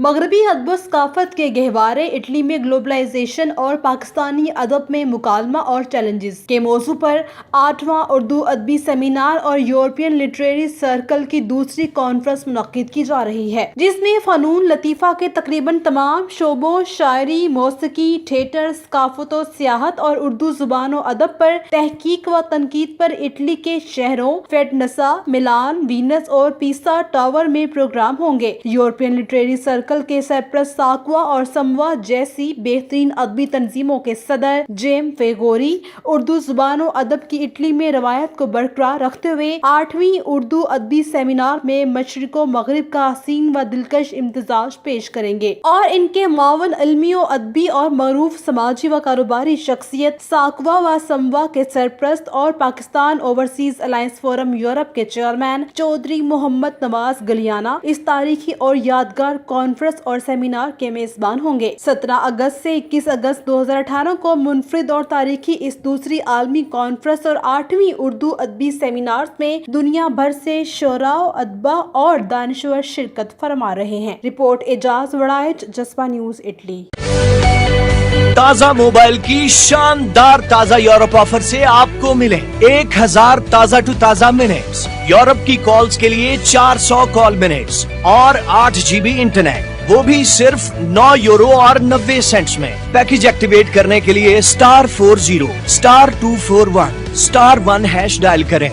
مغربی ادب و ثقافت کے گہوارے اٹلی میں گلوبلائزیشن اور پاکستانی ادب میں مکالمہ اور چیلنجز کے موضوع پر 8واں اردو ادبی سیمینار اور یورپین لٹریری سرکل کی دوسری کانفرنس منعقد کی جا رہی ہے، جس میں فنون لطیفہ کے تقریباً تمام شعبوں شاعری، موسیقی، تھیٹر، ثقافت و سیاحت اور اردو زبان و ادب پر تحقیق و تنقید پر اٹلی کے شہروں فیڈنسا، ملان، وینس اور پیسا ٹاور میں پروگرام ہوں گے۔ یورپین لٹریری سرکل کے سرپرست ساکوا اور سموا جیسی بہترین ادبی تنظیموں کے صدر جیم فیگوری اردو زبان و ادب کی اٹلی میں روایت کو برقرار رکھتے ہوئے 8ویں اردو ادبی سیمینار میں مشرق و مغرب کا حسین و دلکش امتزاج پیش کریں گے اور ان کے معاون علمی و ادبی اور معروف سماجی و کاروباری شخصیت ساکوا و سموا کے سرپرست اور Pakistan overseas alliance forum Europe کے چیئرمین چودھری محمد نواز گلیانہ اس تاریخی اور یادگار کانفرنس اور سیمینار کے میزبان ہوں گے۔ 17 اگست سے 21 اگست 2018 کو منفرد اور تاریخی اس دوسری عالمی کانفرنس اور 8ویں اردو ادبی سیمینار میں دنیا بھر سے شعراء، ادباء اور دانشور شرکت فرما رہے ہیں۔ رپورٹ اعجاز وڑائچ، جسپا نیوز اٹلی۔ تازہ موبائل کی شاندار تازہ یورپ آفر سے آپ کو ملیں 1000 تازہ ٹو تازہ منٹس، یورپ کی کالز کے لیے 400 کال منٹس اور 8 GB انٹرنیٹ، وہ بھی صرف 9 یورو اور 90 سینٹس میں۔ پیکج ایکٹیویٹ کرنے کے لیے *40 *241 *1# ڈائل کریں۔